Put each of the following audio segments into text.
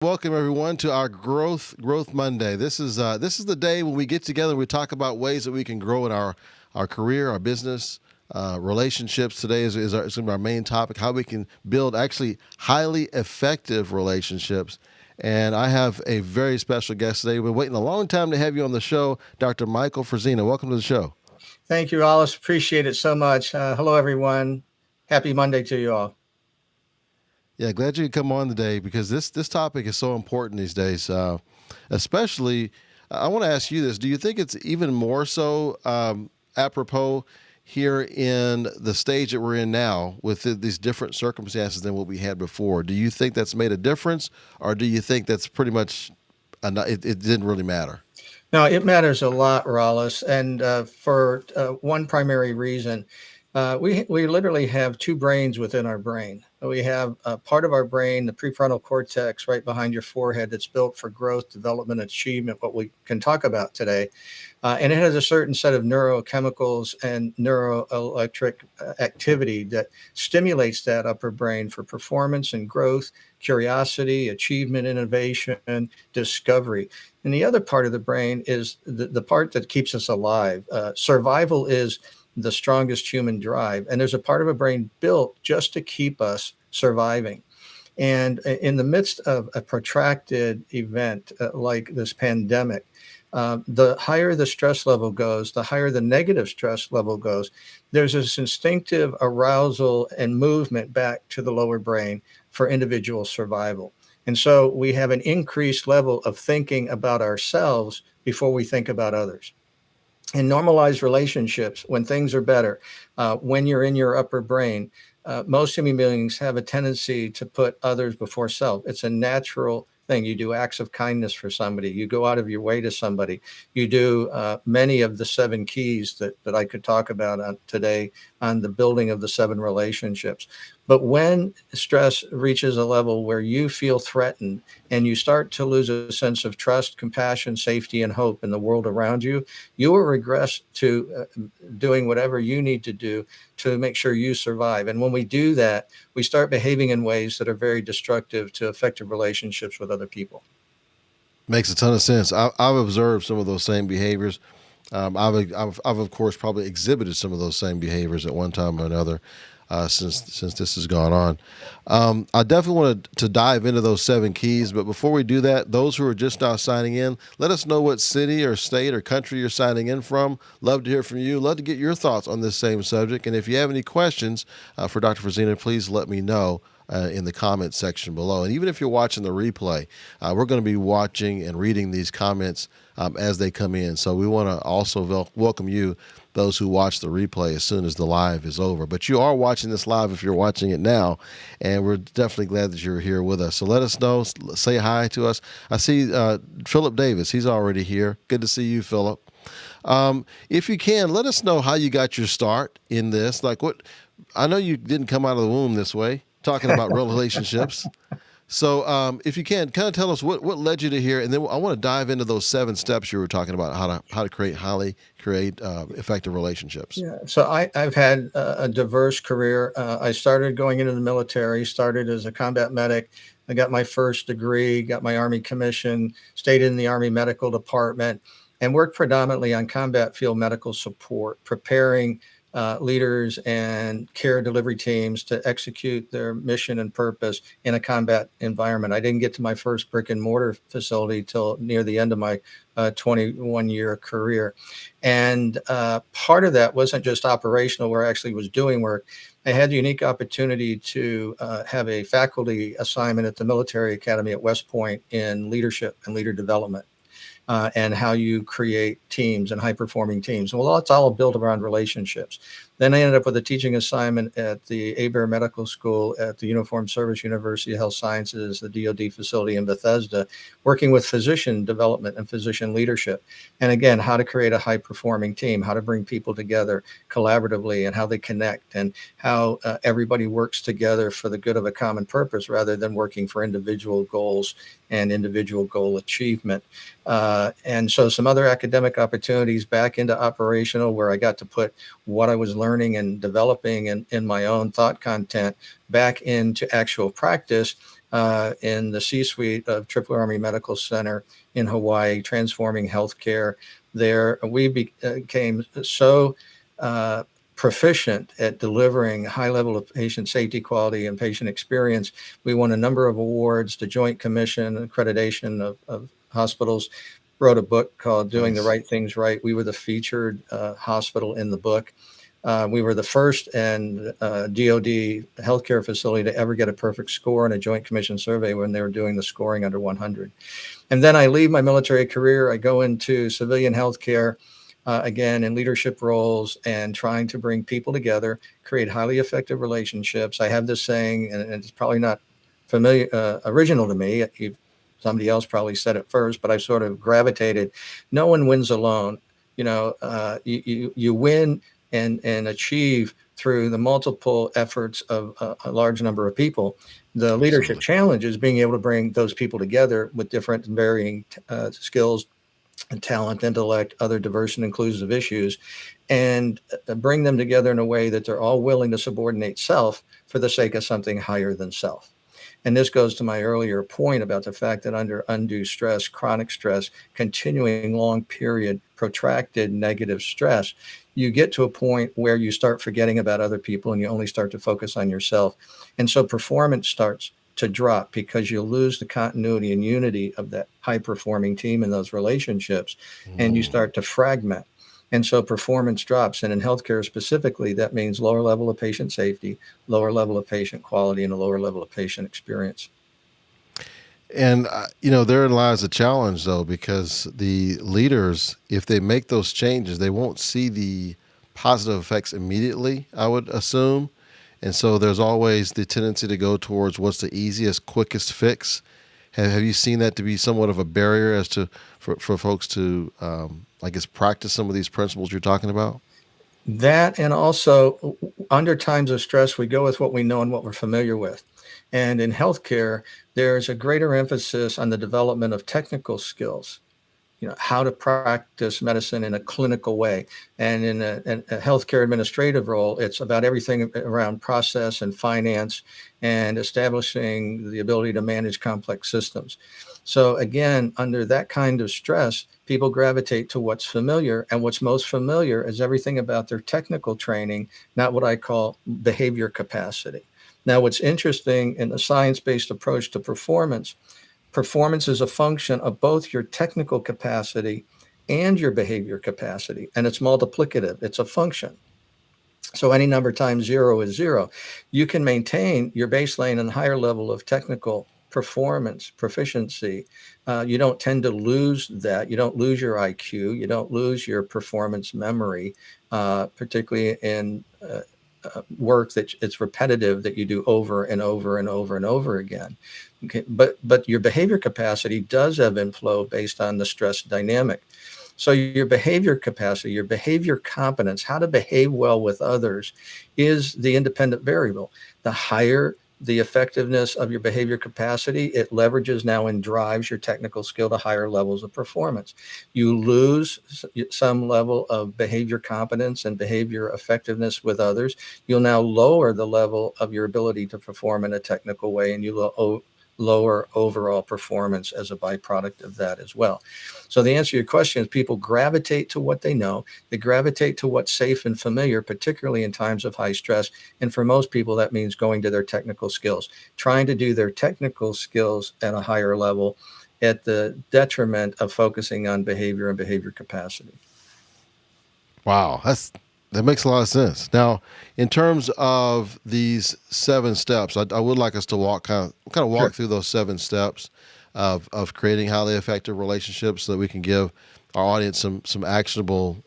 Welcome everyone to our Growth Monday. This is the day when we get together and we talk about ways that we can grow in our career, our business, relationships. Today is our main topic: how we can build actually highly effective relationships. And I have a very special guest today. We've been waiting a long time to have you on the show, Dr. Michael Frisina. Welcome to the show. Thank you, Rollis. Appreciate it so much. Hello, everyone. Happy Monday to you all. Yeah, glad you could come on today because this topic is so important these days. Especially, I want to ask you this: do you think it's even more so apropos here in the stage that we're in now with these different circumstances than what we had before? Do you think that's made a difference, or do you think that's pretty much it didn't really matter? Now, it matters a lot, Rollis, and for one primary reason. We literally have two brains within our brain. We have part of our brain, the prefrontal cortex, right behind your forehead, that's built for growth, development, achievement, what we can talk about today. And it has a certain set of neurochemicals and neuroelectric activity that stimulates that upper brain for performance and growth, curiosity, achievement, innovation, discovery. And the other part of the brain is the part that keeps us alive. Survival is the strongest human drive. And there's a part of a brain built just to keep us surviving. And in the midst of a protracted event like this pandemic, the higher the stress level goes, the higher the negative stress level goes, there's this instinctive arousal and movement back to the lower brain for individual survival. And so we have an increased level of thinking about ourselves before we think about others. In normalized relationships, when things are better, when you're in your upper brain, most human beings have a tendency to put others before self. It's a natural thing. You do acts of kindness for somebody. You go out of your way to somebody. You do many of the seven keys that I could talk about today on the building of the seven relationships. But when stress reaches a level where you feel threatened and you start to lose a sense of trust, compassion, safety, and hope in the world around you, you will regress to doing whatever you need to do to make sure you survive. And when we do that, we start behaving in ways that are very destructive to effective relationships with other people. Makes a ton of sense. I've observed some of those same behaviors. I've of course probably exhibited some of those same behaviors at one time or another since this has gone on. I definitely wanted to dive into those seven keys, but before we do that, those who are just now signing in, let us know what city or state or country you're signing in from. Love to hear from you. Love to get your thoughts on this same subject. And if you have any questions for Dr. Frisina, please let me know. In the comments section below. And even if you're watching the replay, we're going to be watching and reading these comments as they come in. So we want to also welcome you, those who watch the replay, as soon as the live is over. But you are watching this live if you're watching it now, and we're definitely glad that you're here with us. So let us know, say hi to us. I see Philip Davis. He's already here. Good to see you, Philip. If you can, let us know how you got your start in this. Like what, I know you didn't come out of the womb this way, talking about relationships. So if you can, kind of tell us what led you to here, and then I want to dive into those seven steps you were talking about, how to create effective relationships. Yeah, so I've had a diverse career. I started going into the military, started as a combat medic. I got my first degree, got my Army commission, stayed in the Army Medical Department, and worked predominantly on combat field medical support, preparing leaders and care delivery teams to execute their mission and purpose in a combat environment. I didn't get to my first brick and mortar facility till near the end of my 21-year career. And part of that wasn't just operational, where I actually was doing work. I had the unique opportunity to have a faculty assignment at the military academy at West Point in leadership and leader development. And how you create teams and high-performing teams. Well, it's all built around relationships. Then I ended up with a teaching assignment at the Aber Medical School at the Uniformed Service University of Health Sciences, the DoD facility in Bethesda, working with physician development and physician leadership. And again, how to create a high-performing team, how to bring people together collaboratively, and how they connect, and how everybody works together for the good of a common purpose rather than working for individual goals and individual goal achievement. And so some other academic opportunities back into operational, where I got to put what I was learning and developing in my own thought content back into actual practice. in the C-suite of Triple Army Medical Center in Hawaii, transforming healthcare there. We became so proficient at delivering a high level of patient safety, quality, and patient experience. We won a number of awards. The Joint Commission accreditation of hospitals wrote a book called Doing the Nice. Right Things Right. We were the featured hospital in the book. We were the first and DoD healthcare facility to ever get a perfect score in a Joint Commission survey when they were doing the scoring under 100. And then I leave my military career. I go into civilian healthcare, again, in leadership roles and trying to bring people together, create highly effective relationships. I have this saying, and it's probably not familiar, original to me. Somebody else probably said it first, but I sort of gravitated. No one wins alone. You win and achieve through the multiple efforts of a large number of people. The leadership Absolutely. challenge is being able to bring those people together with different and varying skills and talent, intellect, other diverse and inclusive issues, and bring them together in a way that they're all willing to subordinate self for the sake of something higher than self. And this goes to my earlier point about the fact that under undue stress, chronic stress, continuing long period, protracted negative stress, you get to a point where you start forgetting about other people and you only start to focus on yourself. And so performance starts to drop because you lose the continuity and unity of that high performing team in those relationships, and you Mm. start to fragment. And so performance drops. And in healthcare specifically, that means lower level of patient safety, lower level of patient quality, and a lower level of patient experience. And therein lies the challenge, though, because the leaders, if they make those changes, they won't see the positive effects immediately, I would assume. And so there's always the tendency to go towards what's the easiest, quickest fix. Have you seen that to be somewhat of a barrier as to for folks to, I guess, practice some of these principles you're talking about? That, and also under times of stress, we go with what we know and what we're familiar with. And in healthcare, there's a greater emphasis on the development of technical skills, how to practice medicine in a clinical way. And in a healthcare administrative role, it's about everything around process and finance and establishing the ability to manage complex systems. So again, under that kind of stress, people gravitate to what's familiar. And what's most familiar is everything about their technical training, not what I call behavior capacity. Now, what's interesting in the science-based approach to performance, performance is a function of both your technical capacity and your behavior capacity, and it's multiplicative. It's a function. So any number times zero is zero. You can maintain your baseline and higher level of technical performance, proficiency. You don't tend to lose that. You don't lose your IQ. You don't lose your performance memory, particularly in work that it's repetitive, that you do over and over and over and over again. Okay, but your behavior capacity does ebb and flow based on the stress dynamic. So your behavior capacity, your behavior competence, how to behave well with others, is the independent variable. The higher the effectiveness of your behavior capacity, it leverages now and drives your technical skill to higher levels of performance. You lose some level of behavior competence and behavior effectiveness with others, you'll now lower the level of your ability to perform in a technical way, and you lower overall performance as a byproduct of that as well. So the answer to your question is people gravitate to what they know. They gravitate to what's safe and familiar, particularly in times of high stress. And for most people, that means going to their technical skills, trying to do their technical skills at a higher level at the detriment of focusing on behavior and behavior capacity. Wow, that makes a lot of sense. Now, in terms of these 7 steps, I would like us to kind of Sure. walk through those 7 steps of creating highly effective relationships, so that we can give our audience some actionable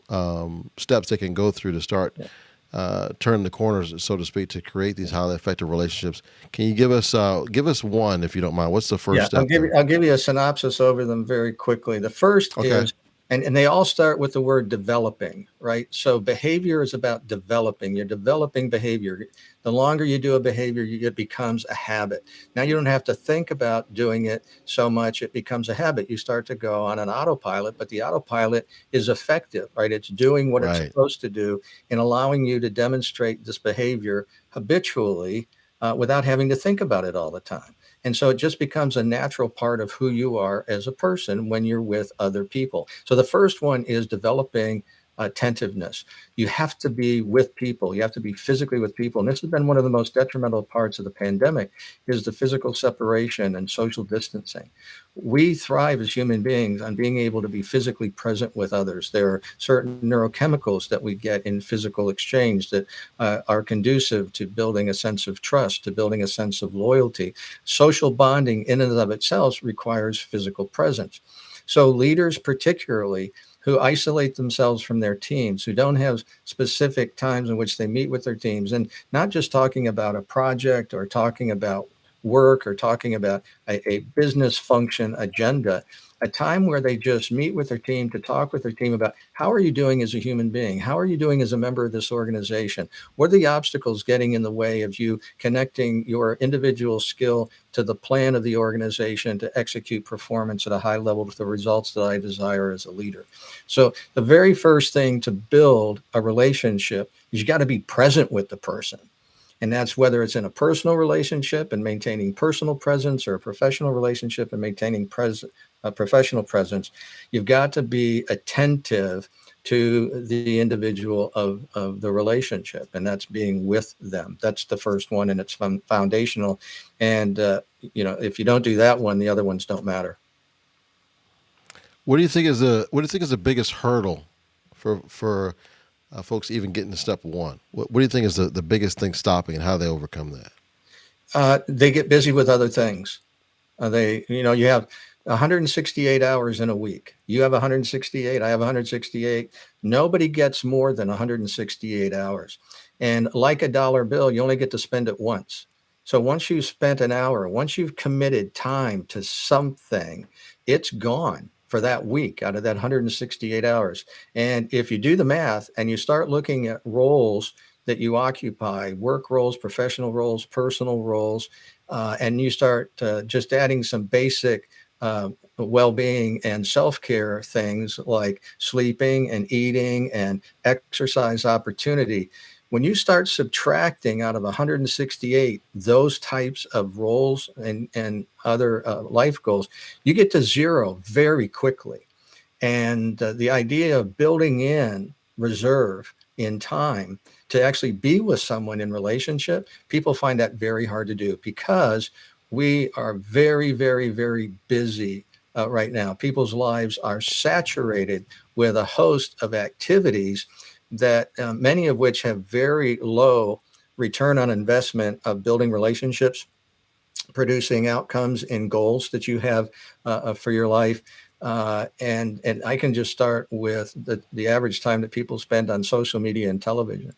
steps they can go through to start Yeah. turning the corners, so to speak, to create these highly effective relationships. Can you give us one, if you don't mind? What's the first Yeah, step there? I'll give you a synopsis over them very quickly. The first Okay. is, and they all start with the word developing, right? So behavior is about developing. You're developing behavior. The longer you do a behavior, it becomes a habit. Now you don't have to think about doing it so much. It becomes a habit. You start to go on an autopilot, but the autopilot is effective, right? It's doing what it's Right. supposed to do and allowing you to demonstrate this behavior habitually, without having to think about it all the time. And so it just becomes a natural part of who you are as a person when you're with other people. So the first one is developing attentiveness. You have to be with people. You have to be physically with people. And this has been one of the most detrimental parts of the pandemic is the physical separation and social distancing. We thrive as human beings on being able to be physically present with others. There are certain neurochemicals that we get in physical exchange that are conducive to building a sense of trust, to building a sense of loyalty. Social bonding in and of itself requires physical presence. So leaders particularly who isolate themselves from their teams, who don't have specific times in which they meet with their teams, and not just talking about a project or talking about work or talking about a business function agenda, a time where they just meet with their team to talk with their team about how are you doing as a human being? How are you doing as a member of this organization? What are the obstacles getting in the way of you connecting your individual skill to the plan of the organization to execute performance at a high level with the results that I desire as a leader? So the very first thing to build a relationship is you got to be present with the person. And that's whether it's in a personal relationship and maintaining personal presence or a professional relationship and maintaining professional presence. You've got to be attentive to the individual of the relationship, and that's being with them. That's the first one, and it's foundational. And, if you don't do that one, the other ones don't matter. What do you think is the biggest hurdle for folks even getting to step one? What do you think is the biggest thing stopping and how they overcome that? They get busy with other things. You have 168 hours in a week. You have 168. I have 168. Nobody gets more than 168 hours. And like a dollar bill, you only get to spend it once. So once you've spent an hour, once you've committed time to something, it's gone for that week out of that 168 hours. And if you do the math and you start looking at roles that you occupy, work roles, professional roles, personal roles, and you start just adding some basic well-being and self-care things like sleeping and eating and exercise opportunity. When you start subtracting out of 168 those types of roles and other life goals, you get to zero very quickly. And the idea of building in reserve in time to actually be with someone in relationship, people find that very hard to do because we are very, very, very busy right now. People's lives are saturated with a host of activities that many of which have very low return on investment of building relationships, producing outcomes and goals that you have for your life. And I can just start with the average time that people spend on social media and television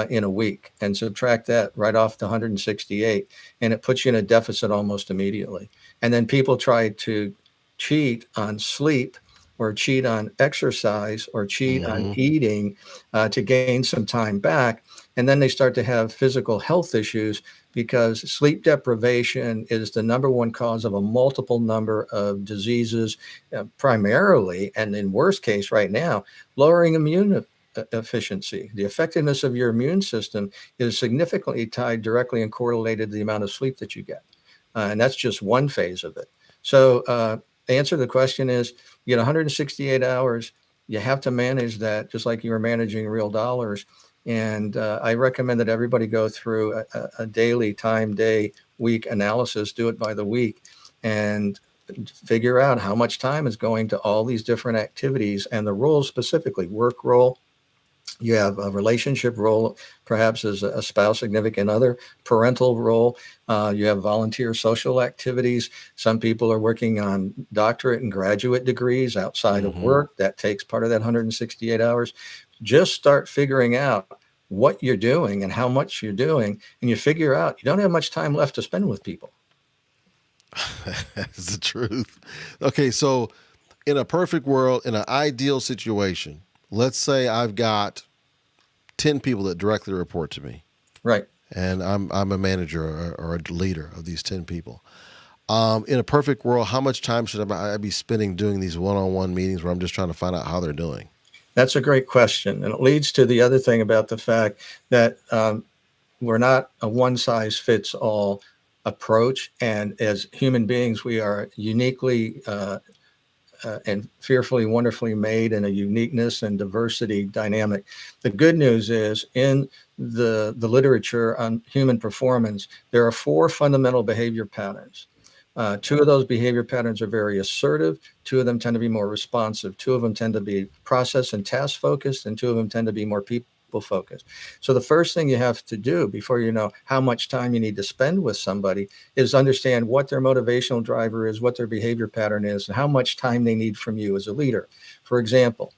in a week and subtract that right off the 168. And it puts you in a deficit almost immediately. And then people try to cheat on sleep or cheat on exercise or cheat on Mm-hmm. eating to gain some time back. And then they start to have physical health issues because sleep deprivation is the number one cause of a multiple number of diseases, primarily, and in worst case right now, lowering immune efficiency. The effectiveness of your immune system is significantly tied directly and correlated to the amount of sleep that you get. And that's just one phase of it. So the answer to the question is you get 168 hours. You have to manage that just like you were managing real dollars. And I recommend that everybody go through a daily time, day, week analysis, do it by the week, and figure out how much time is going to all these different activities and the roles specifically, work role. You have a relationship role, perhaps as a spouse, significant other, parental role. You have volunteer social activities. Some people are working on doctorate and graduate degrees outside of Mm-hmm. work. That takes part of that 168 hours. Just start figuring out what you're doing and how much you're doing, and you figure out you don't have much time left to spend with people. That's the truth. Okay, so in a perfect world, in an ideal situation, let's say I've got 10 people that directly report to me, Right. and I'm a manager or a leader of these 10 people. In a perfect world, how much time should I be spending doing these one-on-one meetings where I'm just trying to find out how they're doing? That's a great question. And it leads to the other thing about the fact that we're not a one size fits all approach. And as human beings, we are uniquely and fearfully, wonderfully made in a uniqueness and diversity dynamic. The good news is in the literature on human performance, there are four fundamental behavior patterns. Two of those behavior patterns are very assertive. Two of them tend to be more responsive. Two of them tend to be process and task focused, and two of them tend to be more people focused. So the first thing you have to do before you know how much time you need to spend with somebody is understand what their motivational driver is, what their behavior pattern is, and how much time they need from you as a leader. For example,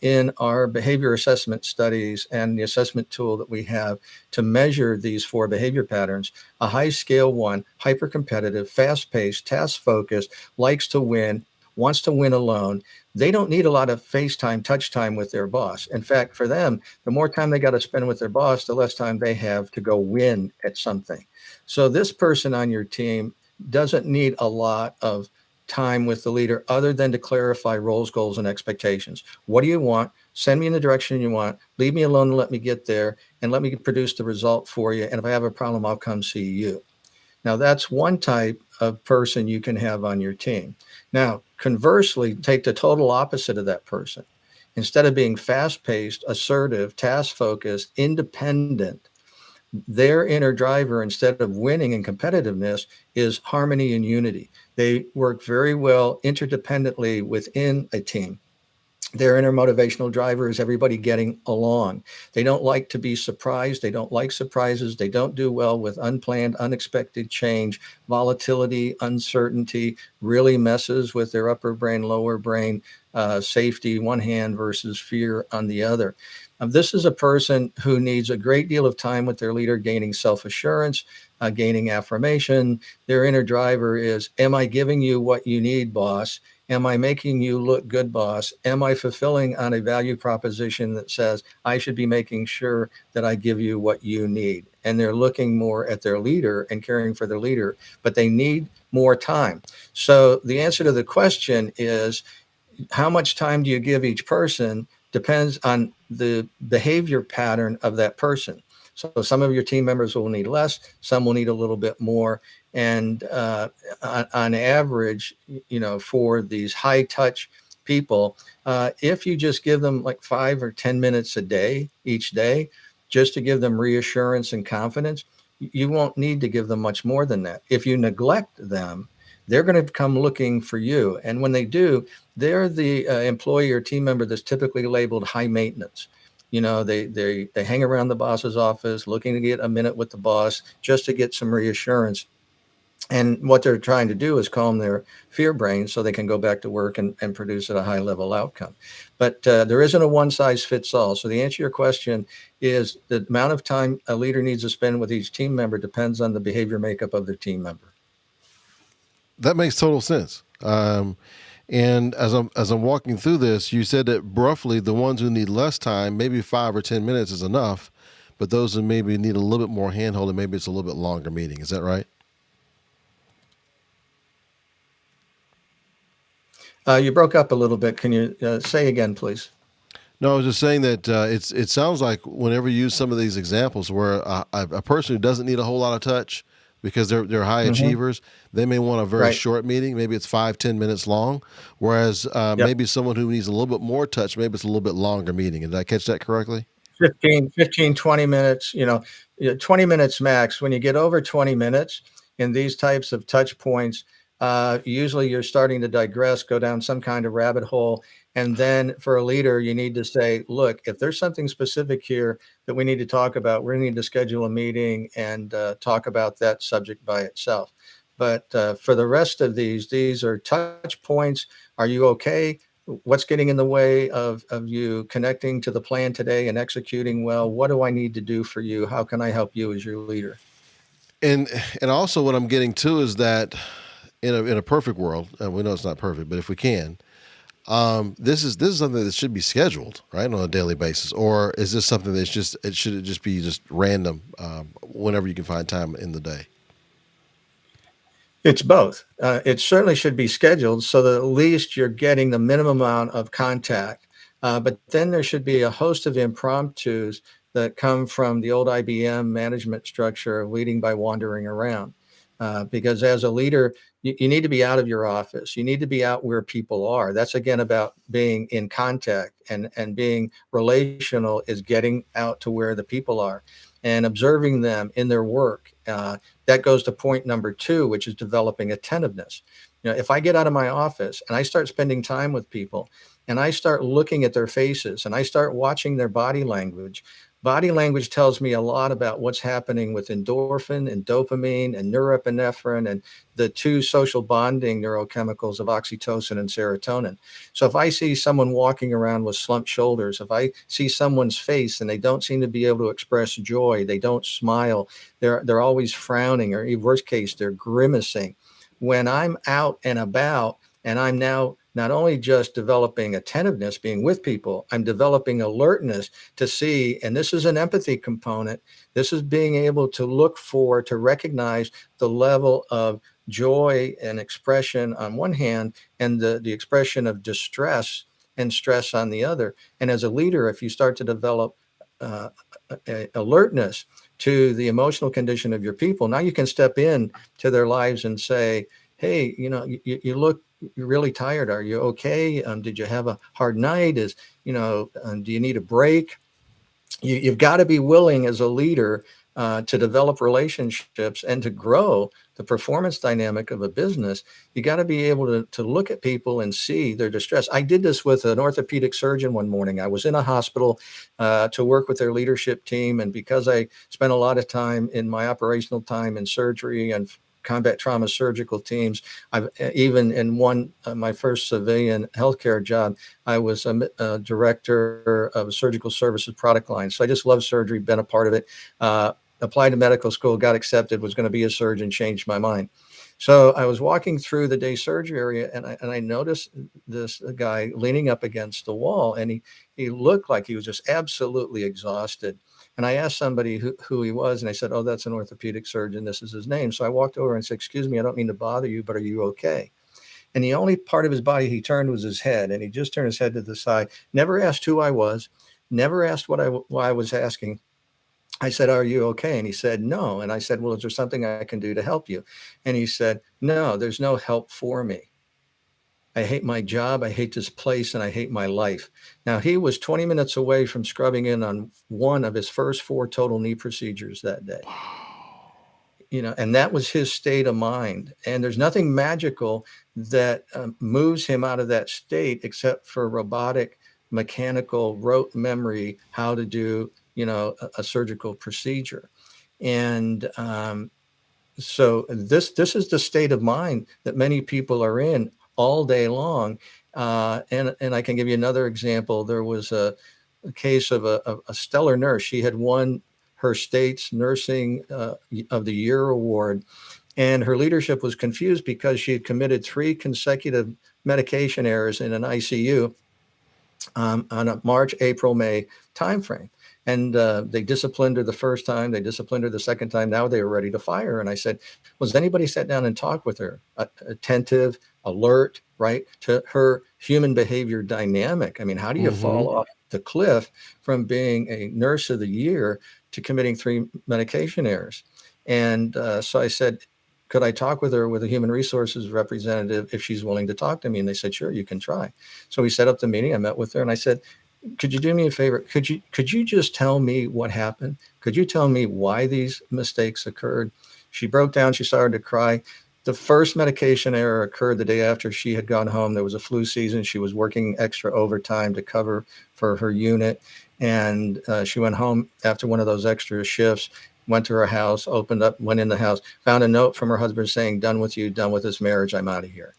in our behavior assessment studies and the assessment tool that we have to measure these four behavior patterns, a high scale one, hyper competitive, fast paced, task focused, likes to win, wants to win alone. They don't need a lot of face time, touch time with their boss. In fact, for them, the more time they got to spend with their boss, the less time they have to go win at something. So this person on your team doesn't need a lot of time with the leader other than to clarify roles, goals, and expectations. What do you want? Send me in the direction you want. Leave me alone and let me get there and let me produce the result for you. And if I have a problem, I'll come see you. Now, that's one type of person you can have on your team. Now, conversely, take the total opposite of that person. Instead of being fast paced, assertive, task focused, independent, their inner driver, instead of winning and competitiveness, is harmony and unity. They work very well interdependently within a team. Their inner motivational driver is everybody getting along. They don't like to be surprised. They don't like surprises. They don't do well with unplanned, unexpected change. Volatility, uncertainty really messes with their upper brain, lower brain, safety, one hand versus fear on the other. This is a person who needs a great deal of time with their leader, gaining self-assurance, gaining affirmation. Their inner driver is, am I giving you what you need, boss? Am I making you look good, boss? Am I fulfilling on a value proposition that says I should be making sure that I give you what you need? And they're looking more at their leader and caring for their leader, but they need more time. So the answer to the question is, how much time do you give each person depends on the behavior pattern of that person. So some of your team members will need less, some will need a little bit more. And on average, for these high touch people, if you just give them like 5 or 10 minutes a day, each day, just to give them reassurance and confidence, you won't need to give them much more than that. If you neglect them, they're going to come looking for you. And when they do, they're the employee or team member that's typically labeled high maintenance. They hang around the boss's office looking to get a minute with the boss just to get some reassurance. And what they're trying to do is calm their fear brain so they can go back to work and produce at a high level outcome. But there isn't a one size fits all. So the answer to your question is the amount of time a leader needs to spend with each team member depends on the behavior makeup of their team member. That makes total sense. And as I'm walking through this, you said that roughly the ones who need less time, maybe 5 or 10 minutes is enough, but those who maybe need a little bit more handholding, maybe it's a little bit longer meeting. Is that right? You broke up a little bit. Can you say again, please? No, I was just saying that it sounds like whenever you use some of these examples where a person who doesn't need a whole lot of touch because they're high Mm-hmm. achievers, they may want a very Right. short meeting. Maybe it's 5, 10 minutes long. Whereas Yep. maybe someone who needs a little bit more touch, maybe it's a little bit longer meeting. Did I catch that correctly? 20 minutes, 20 minutes max. When you get over 20 minutes in these types of touch points, usually you're starting to digress, go down some kind of rabbit hole. And then for a leader, you need to say, look, if there's something specific here that we need to talk about, we need to schedule a meeting and talk about that subject by itself. But for the rest of these are touch points. Are you okay? What's getting in the way of you connecting to the plan today and executing well? What do I need to do for you? How can I help you as your leader? And and also what I'm getting to is that in a perfect world, and we know it's not perfect, but if we can, this is something that should be scheduled, right, on a daily basis, or is this something that's should it just be just random whenever you can find time in the day? It's both. It certainly should be scheduled so that at least you're getting the minimum amount of contact. But then there should be a host of impromptus that come from the old IBM management structure of leading by wandering around. Because as a leader, you need to be out of your office. You need to be out where people are. That's again about being in contact, and being relational is getting out to where the people are and observing them in their work. That goes to point number two, which is developing attentiveness. If I get out of my office and I start spending time with people and I start looking at their faces and I start watching their body language tells me a lot about what's happening with endorphin and dopamine and norepinephrine and the two social bonding neurochemicals of oxytocin and serotonin. So if I see someone walking around with slumped shoulders, if I see someone's face and they don't seem to be able to express joy, they don't smile, they're always frowning, or in worst case, they're grimacing. When I'm out and about, and I'm now not only just developing attentiveness, being with people, I'm developing alertness to see, and this is an empathy component. This is being able to look for, to recognize the level of joy and expression on one hand, and the expression of distress and stress on the other. And as a leader, if you start to develop uh, alertness to the emotional condition of your people, now you can step in to their lives and say, hey, you look, you're really tired. Are you okay? Did you have a hard night? Do you need a break? You've got to be willing as a leader to develop relationships and to grow the performance dynamic of a business. You got to be able to look at people and see their distress. I did this with an orthopedic surgeon one morning. I was in a hospital to work with their leadership team. And because I spent a lot of time in my operational time in surgery and combat trauma surgical teams, I've even in my first civilian healthcare job, I was a director of a surgical services product line. So I just love surgery, been a part of it. Applied to medical school, got accepted, was going to be a surgeon, changed my mind. So I was walking through the day surgery area, and I noticed this guy leaning up against the wall, and he looked like he was just absolutely exhausted. And I asked somebody who he was, and I said, "Oh, that's an orthopedic surgeon. This is his name." So I walked over and said, "Excuse me, I don't mean to bother you, but are you okay?" And the only part of his body he turned was his head, and he just turned his head to the side. Never asked who I was, never asked why I was asking. I said, "Are you okay?" And he said, "No." And I said, "Well, is there something I can do to help you?" And he said, "No, there's no help for me. I hate my job, I hate this place, and I hate my life." Now, he was 20 minutes away from scrubbing in on one of his first 4 total knee procedures that day. And that was his state of mind. And there's nothing magical that moves him out of that state except for robotic, mechanical, rote memory, how to do, a surgical procedure. And so this is the state of mind that many people are in all day long. And I can give you another example. There was a case of a stellar nurse. She had won her state's nursing of the year award, and her leadership was confused because she had committed 3 consecutive medication errors in an ICU on a March, April, May timeframe. And they disciplined her the first time, they disciplined her the second time. Now they were ready to fire her. And I said, "Was anybody sat down and talked with her, attentive, alert, right, to her human behavior dynamic? I mean, how do you fall off the cliff from being a nurse of the year to committing 3 medication errors?" And so I said, "Could I talk with her, with a human resources representative, if she's willing to talk to me?" And they said, "Sure, you can try." So we set up the meeting. I met with her and I said, "Could you do me a favor? Could you just tell me what happened? Could you tell me why these mistakes occurred?" She broke down. She started to cry. The first medication error occurred the day after she had gone home. There was a flu season. She was working extra overtime to cover for her unit. And she went home after one of those extra shifts, went to her house, opened up, went in the house, found a note from her husband saying, "Done with you, done with this marriage, I'm out of here."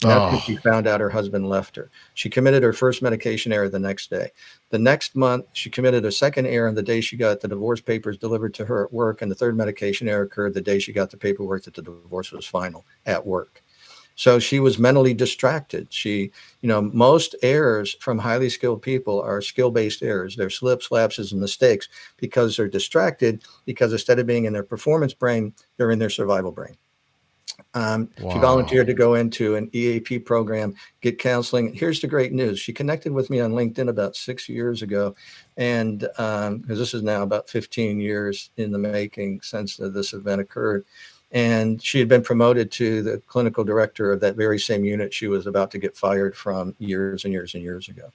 And that's when she Oh, found out her husband left her. She committed her first medication error the next day. The next month, she committed a second error on the day she got the divorce papers delivered to her at work. And the third medication error occurred the day she got the paperwork that the divorce was final at work. So she was mentally distracted. Most errors from highly skilled people are skill-based errors. They're slips, lapses, and mistakes because they're distracted, because instead of being in their performance brain, they're in their survival brain. She wow. volunteered to go into an EAP program, get counseling. Here's the great news. She connected with me on LinkedIn about 6 years ago. And because this is now about 15 years in the making since this event occurred. and she had been promoted to the clinical director of that very same unit she was about to get fired from years and years and years ago.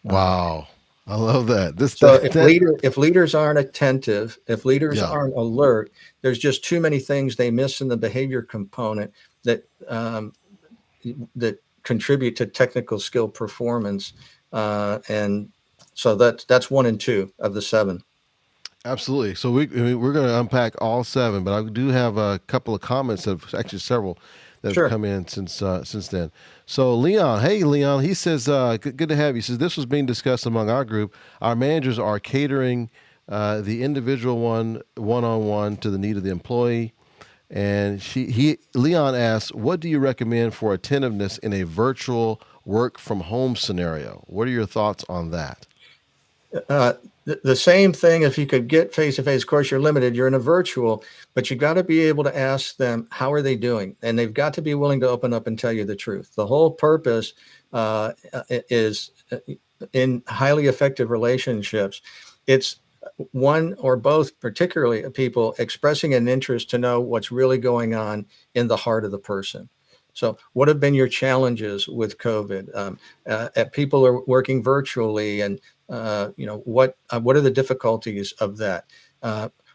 Wow. I love that. This So that that if leaders aren't attentive, if leaders yeah. aren't alert, there's just too many things they miss in the behavior component that that contribute to technical skill performance. And so that's 1 and 2 of the 7. Absolutely. So we're going to unpack all 7, but I do have a couple of comments of actually several that have Sure. come in since then. So Leon, hey Leon, he says, good to have you. He says this was being discussed among our group. Our managers are catering the individual one-on-one to the need of the employee. And Leon asks, what do you recommend for attentiveness in a virtual work from home scenario? What are your thoughts on that? Uh, the same thing. If you could get face to face, of course, you're limited. You're in a virtual, but you got to be able to ask them, how are they doing? And they've got to be willing to open up and tell you the truth. The whole purpose is in highly effective relationships. It's one or both, particularly people expressing an interest to know what's really going on in the heart of the person. So, what have been your challenges with COVID? People are working virtually, and what are the difficulties of that?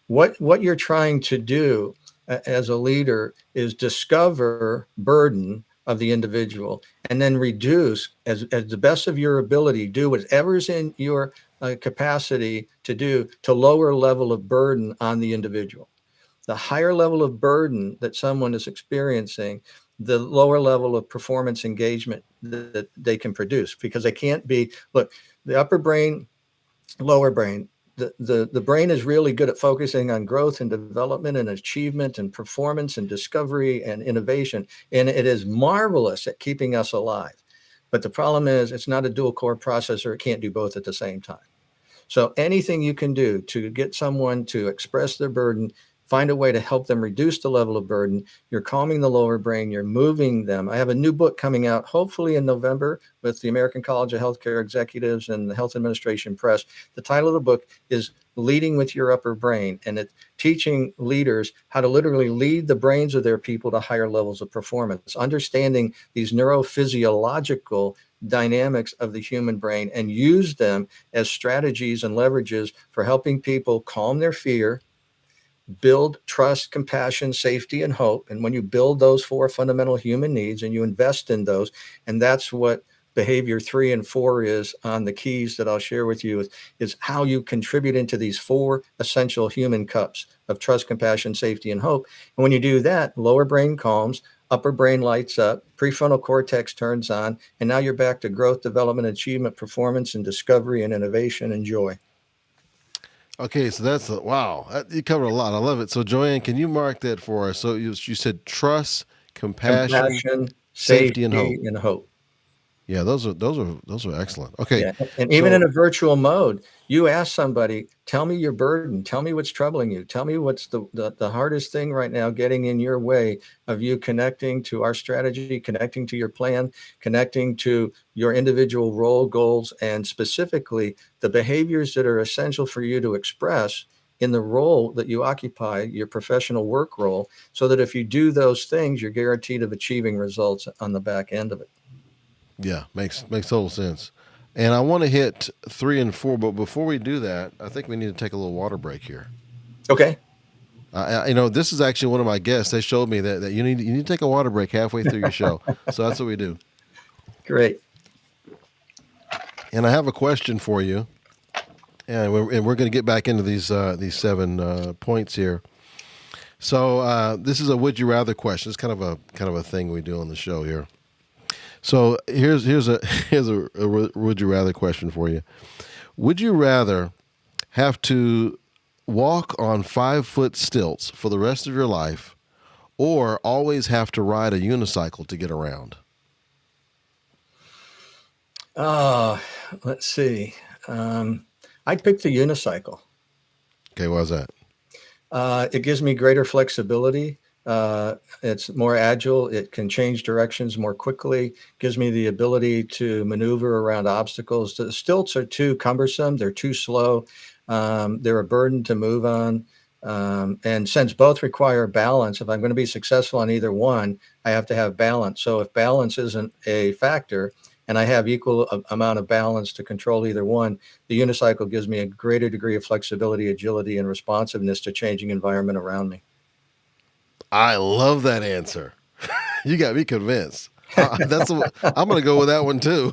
What you're trying to do as a leader is discover burden of the individual and then reduce as the best of your ability, do whatever's in your capacity to do to lower level of burden on the individual. The higher level of burden that someone is experiencing, the lower level of performance engagement that they can produce, because they can't be, look, the upper brain, lower brain, the brain is really good at focusing on growth and development and achievement and performance and discovery and innovation. And it is marvelous at keeping us alive. But the problem is it's not a dual core processor. It can't do both at the same time. So anything you can do to get someone to express their burden, find a way to help them reduce the level of burden, you're calming the lower brain, you're moving them. I have a new book coming out, hopefully in November, with the American College of Healthcare Executives and the Health Administration Press. The title of the book is Leading with Your Upper Brain, and it's teaching leaders how to literally lead the brains of their people to higher levels of performance, understanding these neurophysiological dynamics of the human brain and use them as strategies and leverages for helping people calm their fear, build trust, compassion, safety, and hope. And when you build those 4 fundamental human needs and you invest in those, and that's what behavior 3 and 4 is on the keys that I'll share with you, is how you contribute into these 4 essential human cups of trust, compassion, safety, and hope. And when you do that, lower brain calms, upper brain lights up, prefrontal cortex turns on, and now you're back to growth, development, achievement, performance, and discovery and innovation and joy. Okay, so that's wow. You covered a lot. I love it. So Joanne, can you mark that for us? So you said trust, compassion, Compassion, safety, and hope. safety, and hope. Yeah, those are excellent. Okay, Yeah. And even in so a virtual mode, you ask somebody, tell me your burden, tell me what's troubling you, tell me what's the hardest thing right now getting in your way of you connecting to our strategy, connecting to your plan, connecting to your individual role goals, and specifically the behaviors that are essential for you to express in the role that you occupy, your professional work role, so that if you do those things, you're guaranteed of achieving results on the back end of it. yeah, makes total sense. And I want to hit 3 and 4, but before we do that, I think we need to take a little water break here. Okay. This is actually one of my guests. They showed me that you need to take a water break halfway through your show. So that's what we do. Great. And I have a question for you, and we're going to get back into these 7 points here. So this is a would you rather question. It's kind of a thing we do on the show here. So here's a here's a would you rather question for you. Would you rather have to walk on 5-foot stilts for the rest of your life, or always have to ride a unicycle to get around? Oh, let's see. I'd pick the unicycle. Okay, why's that? It gives me greater flexibility. It's more agile. It can change directions more quickly. Gives me the ability to maneuver around obstacles. The stilts are too cumbersome. They're too slow. They're a burden to move on. And since both require balance, if I'm going to be successful on either one, I have to have balance. So if balance isn't a factor and I have equal amount of balance to control either one, the unicycle gives me a greater degree of flexibility, agility, and responsiveness to changing environment around me. I love that answer. You got me convinced. I'm going to go with that one too.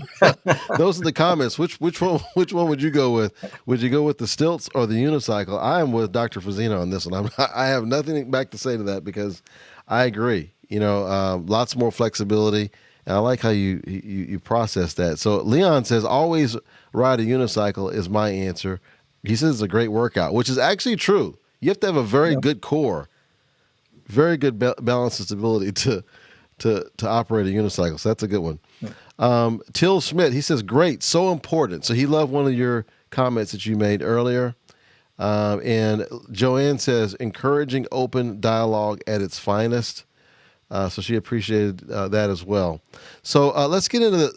Those are the comments. Which one would you go with? Would you go with the stilts or the unicycle? I am with Dr. Frisina on this one. I have nothing back to say to that because I agree. Lots more flexibility, and I like how you process that. So Leon says always ride a unicycle is my answer. He says it's a great workout, which is actually true. You have to have a very Yeah. good core, very good balance and stability to operate a unicycle. So that's a good one. Till Schmidt, he says, great, so important. So he loved one of your comments that you made earlier. And Joanne says, encouraging open dialogue at its finest. So she appreciated that as well. So let's get into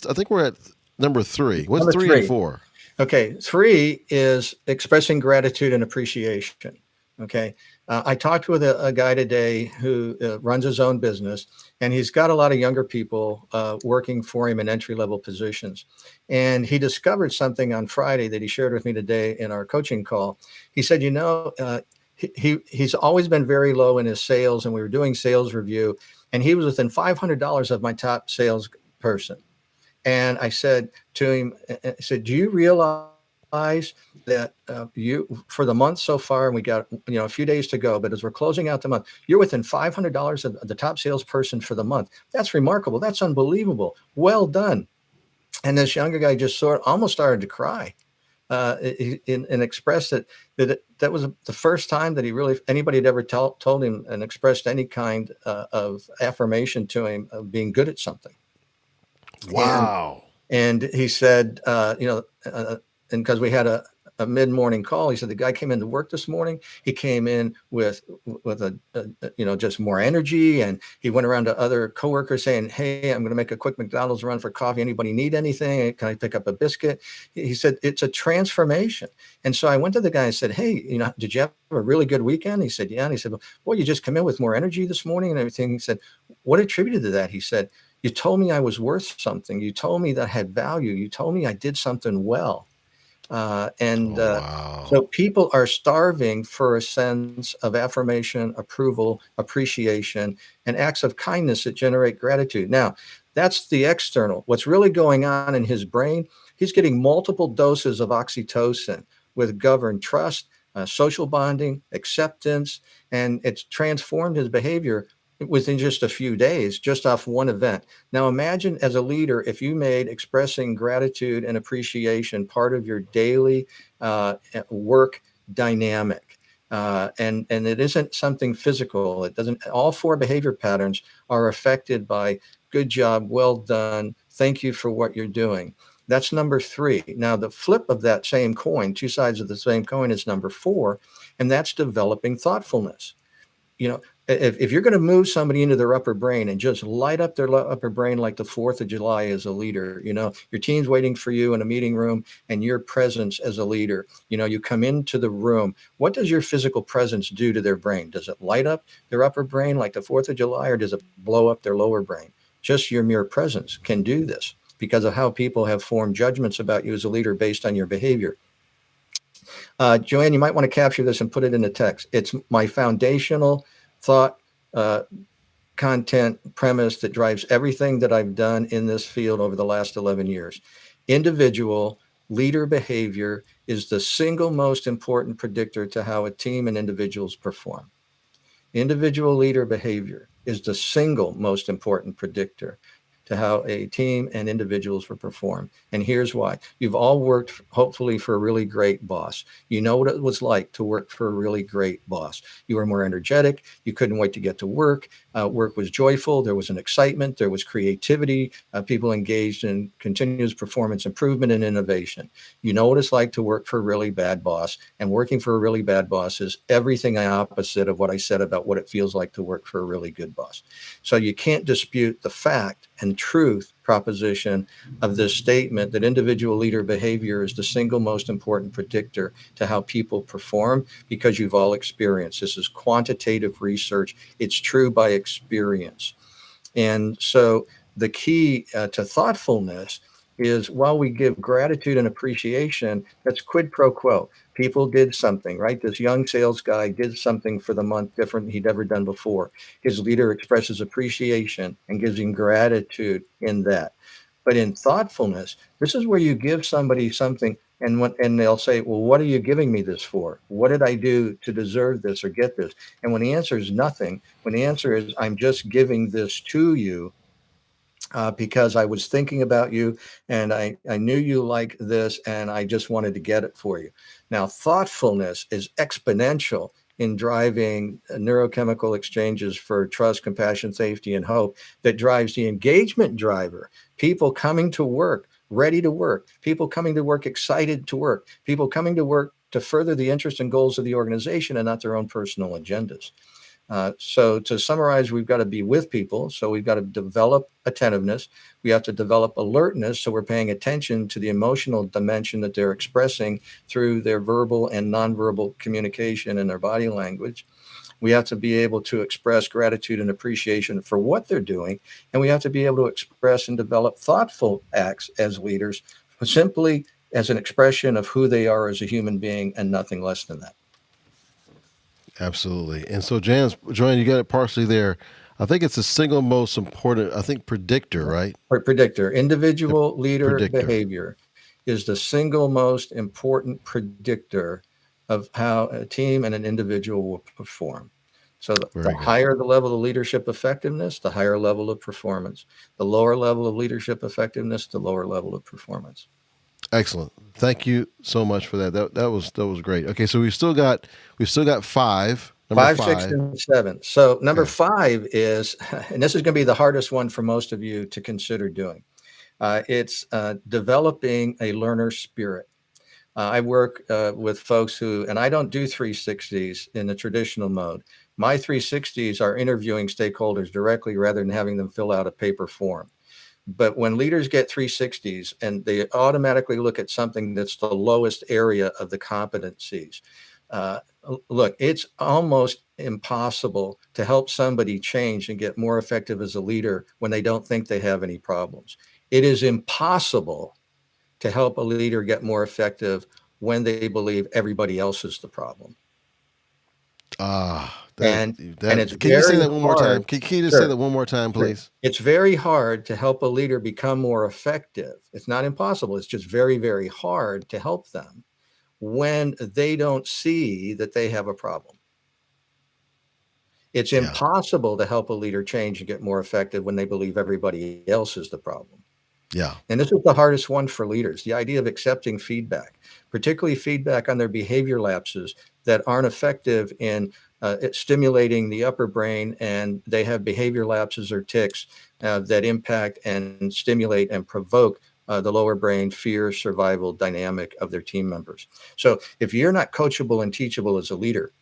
I think we're at number 3. What's Number 3 and three. 4? Okay. 3 is expressing gratitude and appreciation. Okay. I talked with a guy today who runs his own business, and he's got a lot of younger people working for him in entry-level positions. And he discovered something on Friday that he shared with me today in our coaching call. He said, he's always been very low in his sales, and we were doing sales review, and he was within $500 of my top sales person. And I said to him, I said, do you realize that you, for the month so far, and we got, a few days to go, but as we're closing out the month, you're within $500 of the top salesperson for the month. That's remarkable. That's unbelievable. Well done. And this younger guy just almost started to cry. And expressed that was the first time that anybody had ever told him and expressed any kind of affirmation to him of being good at something. Wow. And he said, and because we had a mid-morning call, he said the guy came into work this morning. He came in with just more energy, and he went around to other coworkers saying, "Hey, I'm going to make a quick McDonald's run for coffee. Anybody need anything? Can I pick up a biscuit?" He said it's a transformation. And so I went to the guy and said, "Hey, did you have a really good weekend?" He said, "Yeah." And he said, "Well, you just come in with more energy this morning and everything." He said, "What attributed to that?" He said, "You told me I was worth something. You told me that I had value. You told me I did something well." Wow. So people are starving for a sense of affirmation, approval, appreciation, and acts of kindness that generate gratitude. Now, that's the external. What's really going on in his brain, he's getting multiple doses of oxytocin with governed trust, social bonding, acceptance, and it's transformed his behavior within just a few days, just off one event. Now, imagine as a leader, if you made expressing gratitude and appreciation part of your daily work dynamic. And it isn't something physical. It doesn't, all 4 behavior patterns are affected by good job, well done, thank you for what you're doing. That's number 3. Now, the flip of that same coin, 2 sides of the same coin, is number 4, and that's developing thoughtfulness. If you're going to move somebody into their upper brain and just light up their upper brain like the 4th of July as a leader, your team's waiting for you in a meeting room and your presence as a leader, you come into the room. What does your physical presence do to their brain? Does it light up their upper brain like the 4th of July, or does it blow up their lower brain? Just your mere presence can do this because of how people have formed judgments about you as a leader based on your behavior. Joanne, you might want to capture this and put it in the text. It's my foundational thought, content, premise that drives everything that I've done in this field over the last 11 years. Individual leader behavior is the single most important predictor to how a team and individuals perform. Individual leader behavior is the single most important predictor to how a team and individuals will perform. And here's why. You've all worked, hopefully, for a really great boss. You know what it was like to work for a really great boss. You were more energetic. You couldn't wait to get to work. Work was joyful. There was an excitement. There was creativity. People engaged in continuous performance improvement and innovation. You know what it's like to work for a really bad boss. And working for a really bad boss is everything opposite of what I said about what it feels like to work for a really good boss. So you can't dispute the fact and truth proposition of this statement that individual leader behavior is the single most important predictor to how people perform, because you've all experienced. This is quantitative research. It's true by experience. And so the key to thoughtfulness is, while we give gratitude and appreciation, that's quid pro quo. People did something, right? This young sales guy did something for the month different he'd ever done before. His leader expresses appreciation and gives him gratitude in that. But in thoughtfulness, this is where you give somebody something, and they'll say, "Well, what are you giving me this for? What did I do to deserve this or get this?" And when the answer is nothing, when the answer is, "I'm just giving this to you because I was thinking about you, and I knew you like this, and I just wanted to get it for you." Now, thoughtfulness is exponential in driving neurochemical exchanges for trust, compassion, safety, and hope, that drives the engagement driver. People coming to work, ready to work, people coming to work, excited to work, people coming to work to further the interests and goals of the organization and not their own personal agendas. So to summarize, we've got to be with people. So we've got to develop attentiveness. We have to develop alertness. So we're paying attention to the emotional dimension that they're expressing through their verbal and nonverbal communication and their body language. We have to be able to express gratitude and appreciation for what they're doing. And we have to be able to express and develop thoughtful acts as leaders, simply as an expression of who they are as a human being, and nothing less than that. Absolutely. And so, Joanne, you got it partially there. I think it's the single most important, I think, predictor, right? Predictor. The Individual leader predictor. behavior is the single most important predictor of how a team and an individual will perform. So the Very good. higher the level of leadership effectiveness, the higher level of performance. The lower level of leadership effectiveness, the lower level of performance. Excellent. Thank you so much for that. That was great. Okay, so we've still got five. Number 5, 6, five. and 7. So number Okay. 5 is, and this is going to be the hardest one for most of you to consider doing. It's developing a learner spirit. I work with folks who, and I don't do 360s in the traditional mode. My 360s are interviewing stakeholders directly rather than having them fill out a paper form. But when leaders get 360s and they automatically look at something that's the lowest area of the competencies, uh, look, it's almost impossible to help somebody change and get more effective as a leader when they don't think they have any problems. It is impossible to help a leader get more effective when they believe everybody else is the problem. Ah, that And and it's that. Can you say very that one more hard. time? Can you just say Sure, that one more time, sure. please? It's very hard to help a leader become more effective. It's not impossible. It's just very, very hard to help them when they don't see that they have a problem. It's Yeah. impossible to help a leader change and get more effective when they believe everybody else is the problem. Yeah. And this is the hardest one for leaders, the idea of accepting feedback, particularly feedback on their behavior lapses that aren't effective in stimulating the upper brain, and they have behavior lapses or tics that impact and stimulate and provoke the lower brain fear survival dynamic of their team members. So if you're not coachable and teachable as a leader,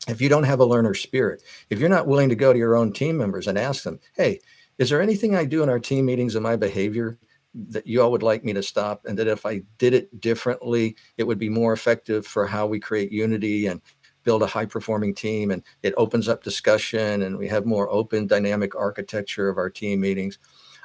if you don't have a learner spirit, if you're not willing to go to your own team members and ask them, "Hey, is there anything I do in our team meetings in my behavior that you all would like me to stop? And that if I did it differently, it would be more effective for how we create unity and build a high performing team. And it opens up discussion and we have more open dynamic architecture of our team meetings."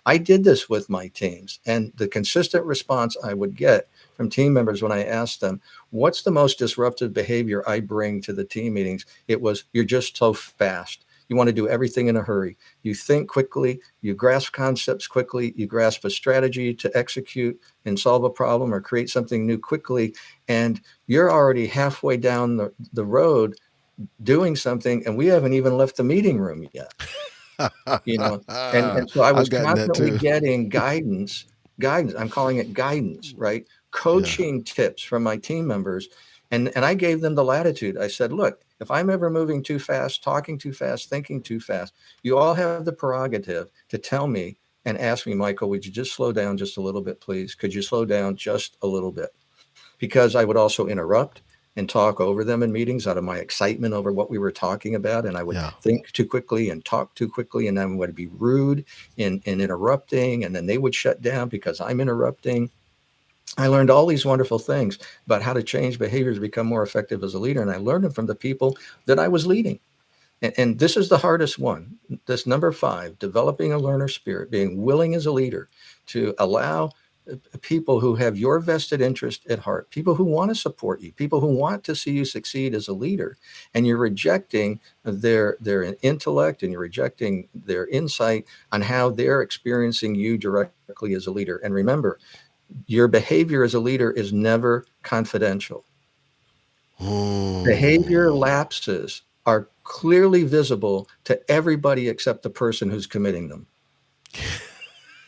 I did this with my teams, and the consistent response I would get from team members when I asked them, "What's the most disruptive behavior I bring to the team meetings?" It was, "You're just so fast. You want to do everything in a hurry. You think quickly, you grasp concepts quickly, you grasp a strategy to execute and solve a problem or create something new quickly. And you're already halfway down the road doing something, and we haven't even left the meeting room yet." You know, and so I was I've gotten that constantly too. getting guidance. I'm calling it guidance, right? Yeah. Coaching tips from my team members. And I gave them the latitude. I said, "Look, if I'm ever moving too fast, talking too fast, thinking too fast, you all have the prerogative to tell me and ask me, 'Michael, would you just slow down just a little bit, please? Could you slow down just a little bit?'" Because I would also interrupt and talk over them in meetings out of my excitement over what we were talking about. And I would Yeah. think too quickly and talk too quickly. And then I would be rude in interrupting. And then they would shut down because I'm interrupting. I learned all these wonderful things about how to change behaviors to become more effective as a leader. And I learned them from the people that I was leading. And this is the hardest one. This number 5, developing a learner spirit, being willing as a leader to allow people who have your vested interest at heart, people who want to support you, people who want to see you succeed as a leader, and you're rejecting their intellect and you're rejecting their insight on how they're experiencing you directly as a leader. And remember, your behavior as a leader is never confidential. Behavior Hmm. lapses are clearly visible to everybody except the person who's committing them.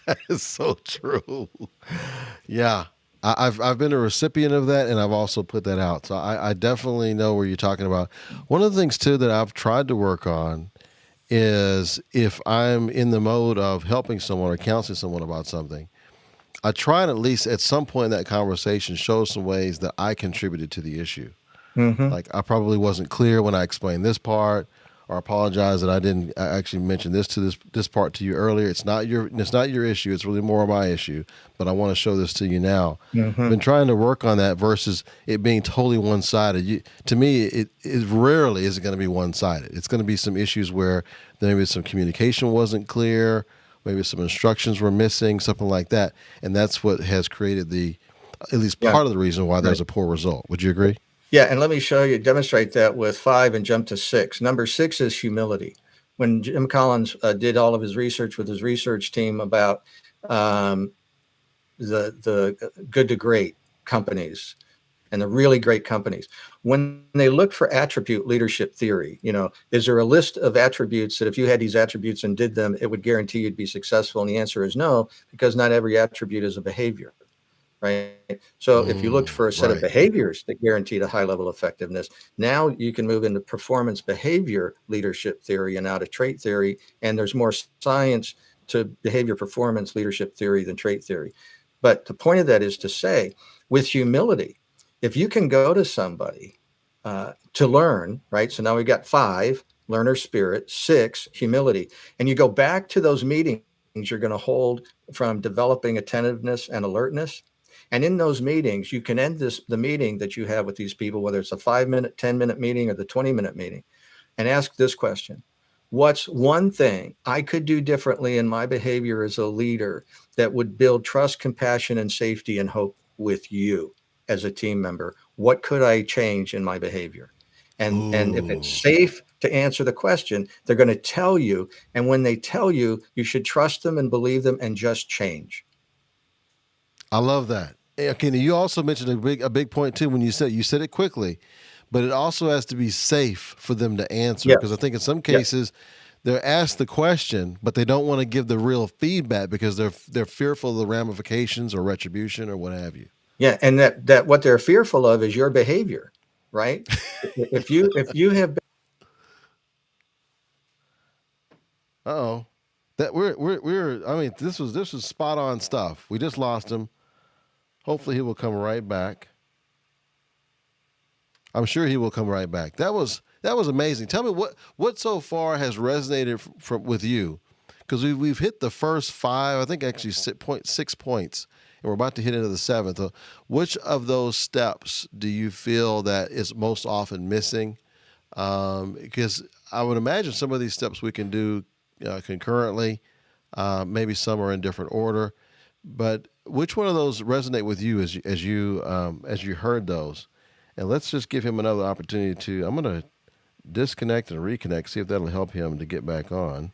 That is so true. Yeah. I've been a recipient of that, and I've also put that out. So I definitely know where you're talking about. One of the things too that I've tried to work on is if I'm in the mode of helping someone or counseling someone about something, I try and at least at some point in that conversation show some ways that I contributed to the issue. Mm-hmm. Like I probably wasn't clear when I explained this part, or apologize that I didn't actually mention this part to you earlier. It's not your issue. It's really more of my issue. But I want to show this to you now. I've Mm-hmm. been trying to work on that versus it being totally one sided. To me, it rarely is going to be one sided. It's going to be some issues where maybe some communication wasn't clear, maybe some instructions were missing, something like that, and that's what has created at least Yeah. part of the reason why Right. there's a poor result. Would you agree? Yeah. And let me demonstrate that with 5 and jump to 6. Number 6 is humility. When Jim Collins did all of his research with his research team about um, the good to great companies and the really great companies, when they look for attribute leadership theory, is there a list of attributes that if you had these attributes and did them, it would guarantee you'd be successful? And the answer is no, because not every attribute is a behavior. Right. So if you looked for a set of Right. behaviors that guaranteed a high level of effectiveness, now you can move into performance behavior leadership theory and out of trait theory. And there's more science to behavior performance leadership theory than trait theory. But the point of that is to say, with humility, if you can go to somebody to learn, right? So now we've got 5, learner spirit, 6, humility, and you go back to those meetings you're going to hold from developing attentiveness and alertness. And in those meetings, you can end the meeting that you have with these people, whether it's a 5-minute, 10-minute meeting or the 20-minute meeting, and ask this question. What's one thing I could do differently in my behavior as a leader that would build trust, compassion, and safety and hope with you as a team member? What could I change in my behavior? And if it's Ooh. safe to answer the question, they're going to tell you. And when they tell you, you should trust them and believe them and just change. I love that. Okay, and you also mentioned a big point too when you said it quickly, but it also has to be safe for them to answer because I Yes. think in some Yes. cases they're asked the question, but they don't want to give the real feedback because they're fearful of the ramifications or retribution or what have you. Yeah, and that what they're fearful of is your behavior, right? If you have Uh-oh. That we're I mean this was spot on stuff. We just lost him. Hopefully he will come right back. I'm sure he will come right back. That was amazing. Tell me what so far has resonated with you, because we've hit the first 5. I think actually 6 points, and we're about to hit into the 7th. Which of those steps do you feel that is most often missing? Because I would imagine some of these steps we can do concurrently. Maybe some are in different order, but which one of those resonate with you as you heard those? And let's just give him another opportunity to. I'm going to disconnect and reconnect, see if that'll help him to get back on.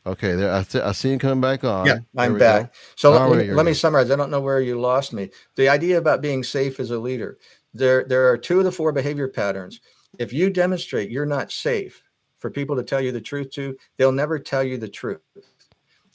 Okay, there. I see him coming back Yeah, on. There I'm we go. back. So let, All let right, me here we let me go. summarize. I don't know where you lost me. The idea about being safe as a leader. There are 2 of the 4 behavior patterns. If you demonstrate you're not safe for people to tell you the truth to, they'll never tell you the truth.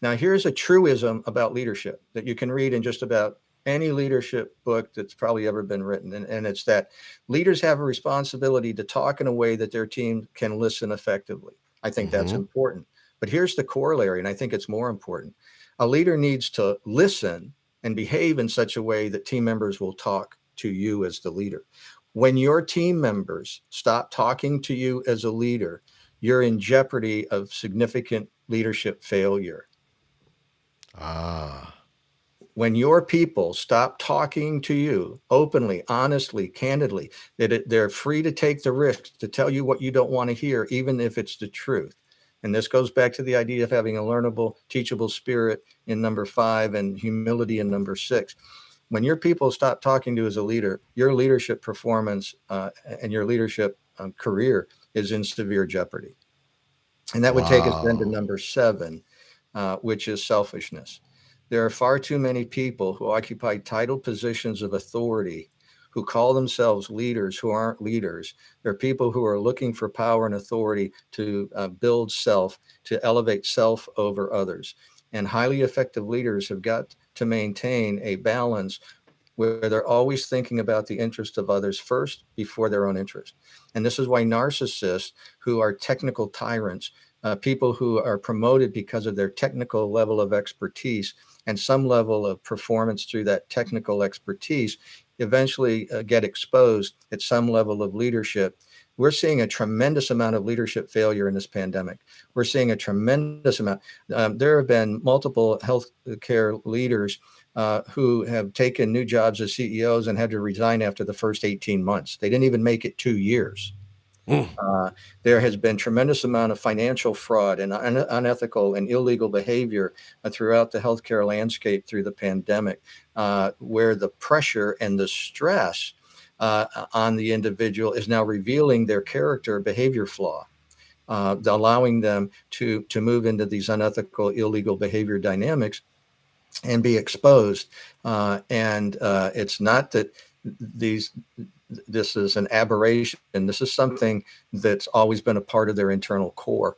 Now, here's a truism about leadership that you can read in just about any leadership book that's probably ever been written. And it's that leaders have a responsibility to talk in a way that their team can listen effectively. I think that's Mm-hmm. important. But here's the corollary, and I think it's more important. A leader needs to listen and behave in such a way that team members will talk to you as the leader. When your team members stop talking to you as a leader, you're in jeopardy of significant leadership failure. Ah, When your people stop talking to you openly, honestly, candidly, they're free to take the risk to tell you what you don't want to hear, even if it's the truth. And this goes back to the idea of having a learnable, teachable spirit in number 5 and humility in number 6. When your people stop talking to you as a leader, your leadership performance and your leadership career is in severe jeopardy. And that would take us then to wow. number 7, which is selfishness. There are far too many people who occupy titled positions of authority who call themselves leaders who aren't leaders. There are people who are looking for power and authority to build self, to elevate self over others. And highly effective leaders have got to maintain a balance where they're always thinking about the interest of others first before their own interest. And this is why narcissists who are technical tyrants, people who are promoted because of their technical level of expertise and some level of performance through that technical expertise, eventually get exposed at some level of leadership. We're seeing a tremendous amount of leadership failure in this pandemic. We're seeing a tremendous amount. There have been multiple healthcare leaders who have taken new jobs as CEOs and had to resign after the first 18 months. They didn't even make it 2 years. Mm. There has been tremendous amount of financial fraud and unethical and illegal behavior throughout the healthcare landscape through the pandemic, where the pressure and the stress on the individual is now revealing their character behavior flaw. Allowing them to move into these unethical, illegal behavior dynamics and be exposed. And it's not that this is an aberration. This is something that's always been a part of their internal core,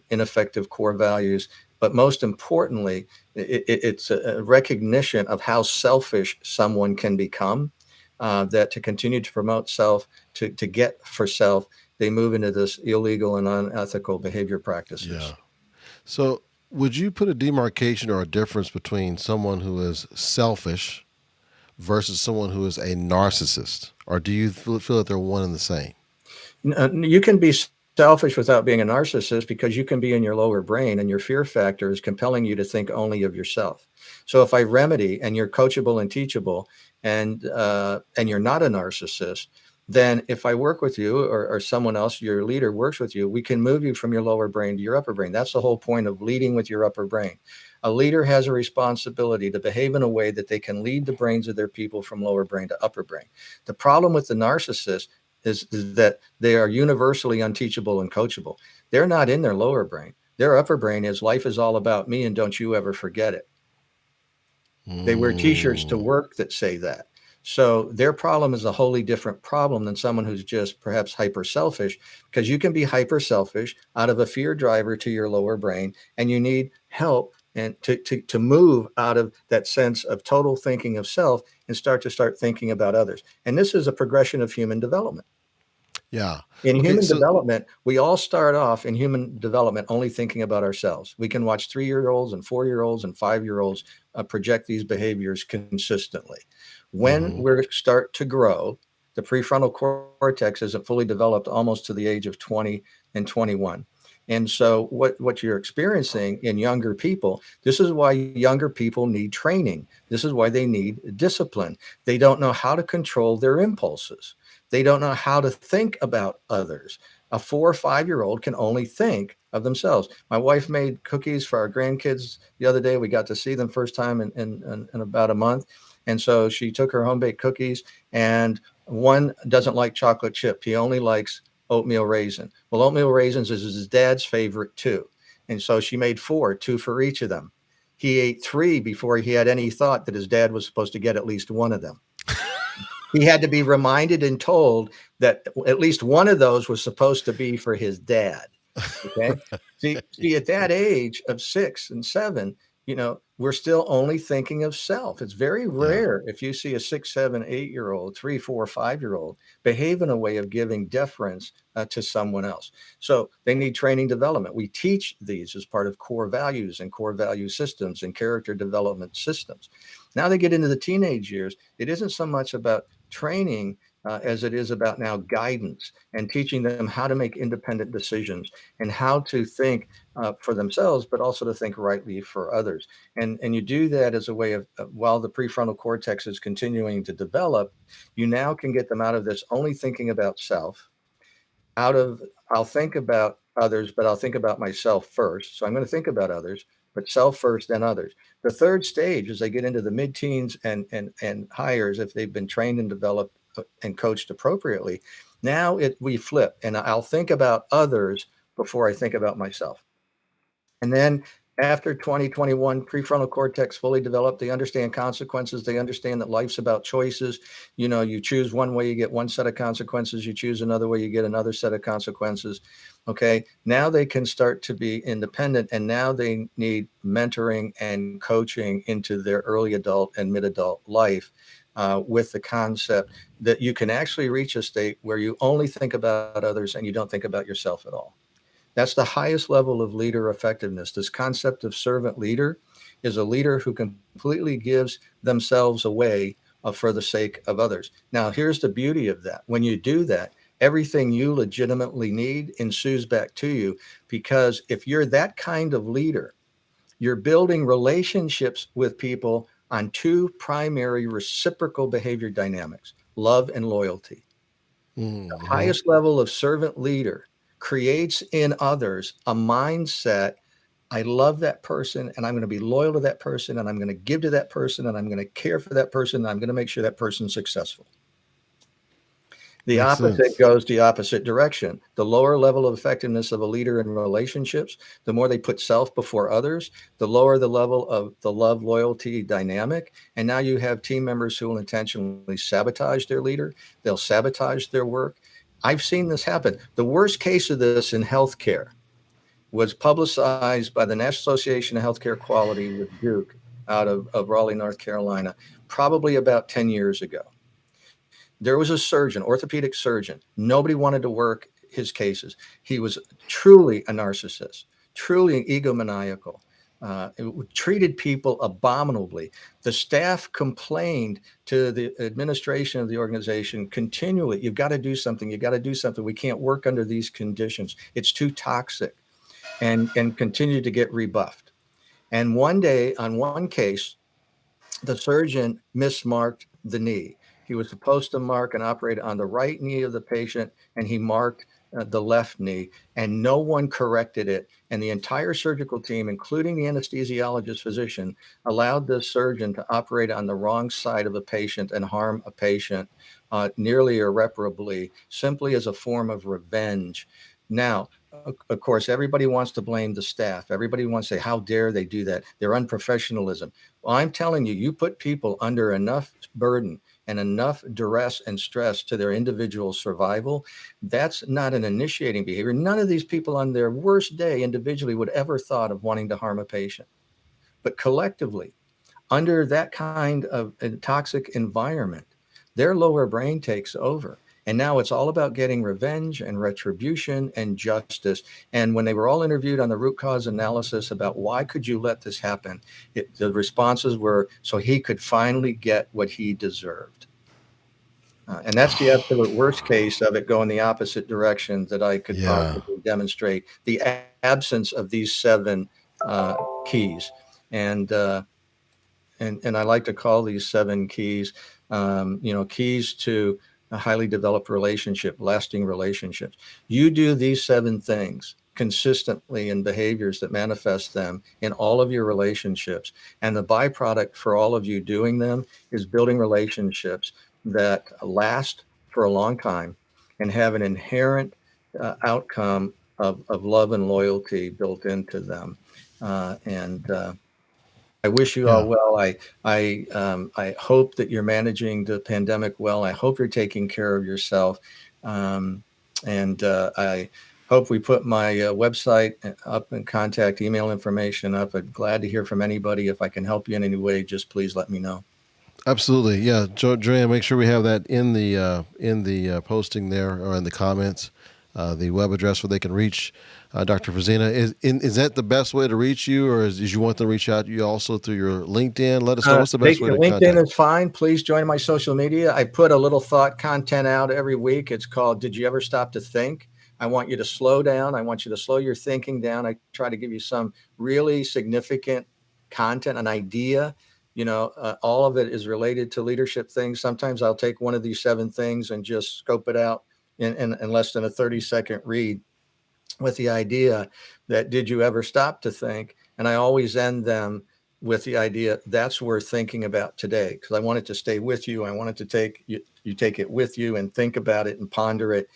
ineffective core values. But most importantly, it's a recognition of how selfish someone can become, that to continue to promote self, to get for self, they move into this illegal and unethical behavior practices. Yeah. So, would you put a demarcation or a difference between someone who is selfish versus someone who is a narcissist? Or do you feel that they're one and the same? You can be selfish without being a narcissist because you can be in your lower brain and your fear factor is compelling you to think only of yourself. So if I remedy and you're coachable and teachable and you're not a narcissist, then if I work with you or someone else, your leader works with you, we can move you from your lower brain to your upper brain. That's the whole point of leading with your upper brain. A leader has a responsibility to behave in a way that they can lead the brains of their people from lower brain to upper brain. The problem with the narcissist is that they are universally unteachable and coachable. They're not in their lower brain. Their upper brain is life is all about me and don't you ever forget it. They wear t-shirts to Mm, work that say that. So their problem is a wholly different problem than someone who's just perhaps hyper selfish, because you can be hyper selfish out of a fear driver to your lower brain, and you need help and to move out of that sense of total thinking of self and start thinking about others. And this is a progression of human development. yeah. In Okay. human So, development, we all start off in human development only thinking about ourselves. We can watch 3-year-olds and 4-year-olds and 5-year-olds project these behaviors consistently. When mhm. we start to grow, the prefrontal cortex isn't fully developed almost to the age of 20 and 21. And so what you're experiencing in younger people, this is why younger people need training. This is why they need discipline. They don't know how to control their impulses. They don't know how to think about others. A 4 or 5-year-old can only think of themselves. My wife made cookies for our grandkids the other day. We got to see them first time in about a month. And so she took her home baked cookies, and one doesn't like chocolate chip. He only likes oatmeal raisin. Well, oatmeal raisins is his dad's favorite too. And so she made 4, 2 for each of them. He ate 3 before he had any thought that his dad was supposed to get at least one of them. He had to be reminded and told that at least one of those was supposed to be for his dad. Okay. See, at that age of 6 and 7, we're still only thinking of self. It's very Yeah. rare if you see a 6, 7, 8-year old, 3, 4, 5-year old behave in a way of giving deference to someone else. So they need training development. We teach these as part of core values and core value systems and character development systems. Now they get into the teenage years. It isn't so much about training as it is about now guidance and teaching them how to make independent decisions and how to think for themselves, but also to think rightly for others. And you do that as a way of while the prefrontal cortex is continuing to develop, you now can get them out of this only thinking about self, out of I'll think about others, but I'll think about myself first. So I'm going to think about others, but self first, then others. The third stage, as they get into the mid-teens and hires, if they've been trained and developed and coached appropriately, now we flip, and I'll think about others before I think about myself. And then after 2021, prefrontal cortex fully developed, they understand consequences. They understand that life's about choices. You choose one way, you get one set of consequences. You choose another way, you get another set of consequences. Okay. Now they can start to be independent, and now they need mentoring and coaching into their early adult and mid-adult life. With the concept that you can actually reach a state where you only think about others and you don't think about yourself at all. That's the highest level of leader effectiveness. This concept of servant leader is a leader who completely gives themselves away for the sake of others. Now, here's the beauty of that. When you do that, everything you legitimately need ensues back to you, because if you're that kind of leader, you're building relationships with people on two primary reciprocal behavior dynamics: love and loyalty. The Hmm. highest level of servant leader creates in others a mindset: I love that person, and I'm going to be loyal to that person, and I'm going to give to that person, and I'm going to care for that person, and I'm going to make sure that person's successful. The Makes opposite sense. goes the opposite direction. The lower level of effectiveness of a leader in relationships, the more they put self before others, the lower the level of the love loyalty dynamic. And now you have team members who will intentionally sabotage their leader. They'll sabotage their work. I've seen this happen. The worst case of this in healthcare was publicized by the National Association of Healthcare Quality with Duke out of Raleigh, North Carolina, probably about 10 years ago. There was a surgeon, orthopedic surgeon. Nobody wanted to work his cases. He was truly a narcissist, truly egomaniacal. It treated people abominably. The staff complained to the administration of the organization continually: "You've got to do something. You got to do something. We can't work under these conditions. It's too toxic," and continued to get rebuffed. And one day, on one case, the surgeon mismarked the knee. He was supposed to mark and operate on the right knee of the patient, and he marked the left knee, and no one corrected it. And the entire surgical team, including the anesthesiologist physician, allowed this surgeon to operate on the wrong side of a patient and harm a patient nearly irreparably, simply as a form of revenge. Now, of course, everybody wants to blame the staff. Everybody wants to say, how dare they do that? Their unprofessionalism. Well, I'm telling you, you put people under enough burden and enough duress and stress to their individual survival. That's not an initiating behavior. None of these people on their worst day individually would ever thought of wanting to harm a patient. But collectively, under that kind of a toxic environment, their lower brain takes over. And now it's all about getting revenge and retribution and justice. And when they were all interviewed on the root cause analysis about why could you let this happen, the responses were so he could finally get what he deserved. And that's the absolute worst case of it going the opposite direction that I could Yeah. possibly demonstrate: the absence of these seven keys. And and I like to call these seven keys, keys to a highly developed relationship, lasting relationships. You do these seven things consistently in behaviors that manifest them in all of your relationships. And the byproduct for all of you doing them is building relationships that last for a long time and have an inherent outcome of love and loyalty built into them. And I wish you all Yeah. well. I hope that you're managing the pandemic well. I hope you're taking care of yourself, and hope we put my website up and contact email information up. I'm glad to hear from anybody. If I can help you in any way, just please let me know. Absolutely, yeah. Joanne, make sure we have that in the posting there or in the comments. The web address where they can reach Dr. Frisina. Is that the best way to reach you, or is you want them to reach out to you also through your LinkedIn? Let us know what's the best way to LinkedIn contact. is fine. Please join my social media. I put a little thought content out every week. It's called "Did You Ever Stop to Think?" I want you to slow down. I want you to slow your thinking down. I try to give you some really significant content, an idea. All of it is related to leadership things. Sometimes I'll take one of these 7 things and just scope it out in less than a 30-second read with the idea that did you ever stop to think? And I always end them with the idea that's worth thinking about today, because I want it to stay with you. I want it to take you take it with you and think about it and ponder it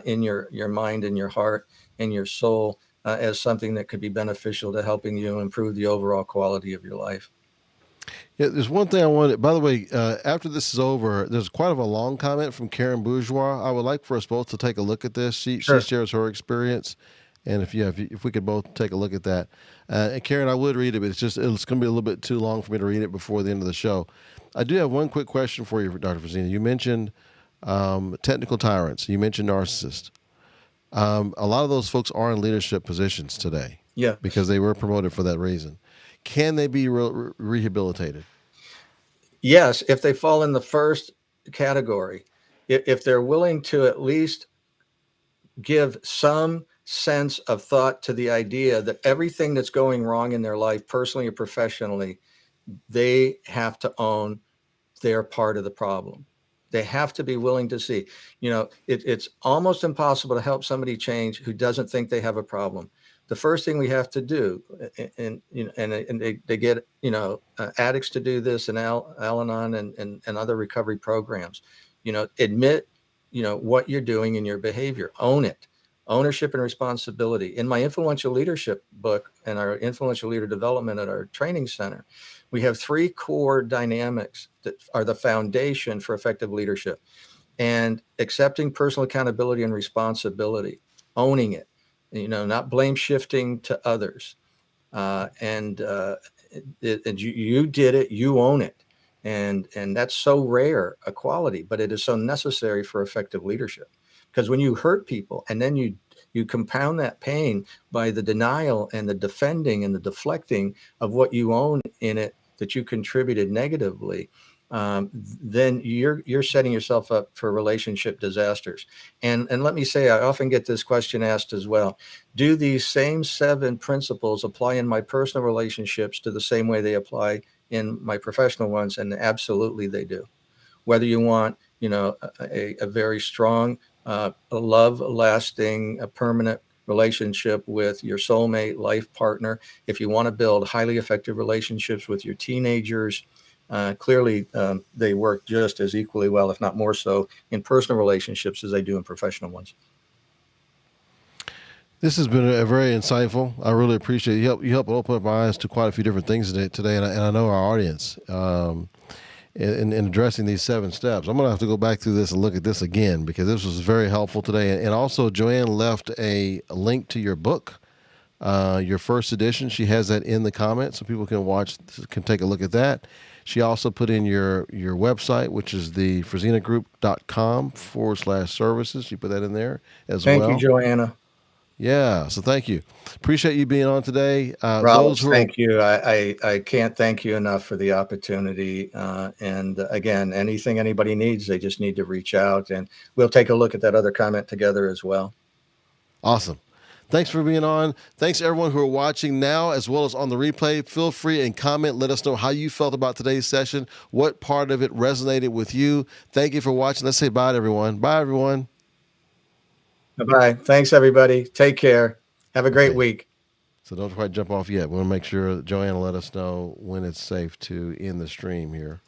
in your mind and your heart and your soul as something that could be beneficial to helping you improve the overall quality of your life. Yeah, there's one thing I wanted. By the way, after this is over, there's quite a long comment from Karen Bourgeois. I would like for us both to take a look at this. She Sure. shares her experience, and if we could both take a look at that. And Karen, I would read it, but it's going to be a little bit too long for me to read it before the end of the show. I do have one quick question for you, Dr. Frisina. You mentioned technical tyrants. You mentioned narcissists. A lot of those folks are in leadership positions today Yeah. because they were promoted for that reason. Can they be rehabilitated? Yes, if they fall in the first category, if they're willing to at least give some sense of thought to the idea that everything that's going wrong in their life, personally or professionally, they have to own their part of the problem. They have to be willing to see. It's almost impossible to help somebody change who doesn't think they have a problem. The first thing we have to do, and they get addicts to do this, and Al-Anon and other recovery programs. Admit what you're doing in your behavior. Own it. Ownership and responsibility. In my influential leadership book and our influential leader development at our training center, we have 3 core dynamics that are the foundation for effective leadership: and accepting personal accountability and responsibility, owning it, not blame shifting to others. And you did it, you own it. And that's so rare a quality, but it is so necessary for effective leadership. Because when you hurt people and then you compound that pain by the denial and the defending and the deflecting of what you own in it that you contributed negatively, then you're setting yourself up for relationship disasters. And let me say, I often get this question asked as well: do these same 7 principles apply in my personal relationships to the same way they apply in my professional ones? And absolutely they do. Whether you want a very strong love lasting, a permanent relationship with your soulmate life partner, if you want to build highly effective relationships with your teenagers, clearly they work just as equally well, if not more so, in personal relationships as they do in professional ones. This has been a very insightful. I really appreciate it. You help open up my eyes to quite a few different things today, and I know our audience in addressing these 7 steps. I'm going to have to go back through this and look at this again because this was very helpful today. And also, Joanne left a link to your book, your first edition. She has that in the comments, so people can take a look at that. She also put in your website, which is the frisinagroup.com/services. She put that in there as well. Thank you, Joanna. Yeah, so thank you. Appreciate you being on today. Rollis, thank you. I can't thank you enough for the opportunity. And again, anything anybody needs, they just need to reach out, and we'll take a look at that other comment together as well. Awesome. Thanks for being on. Thanks everyone who are watching now as well as on the replay. Feel free and comment. Let us know how you felt about today's session, what part of it resonated with you. Thank you for watching. Let's say bye to everyone. Bye, everyone. Bye. Thanks, everybody. Take care. Have a great week. So don't quite jump off yet. We want to make sure Joanne will let us know when it's safe to end the stream here.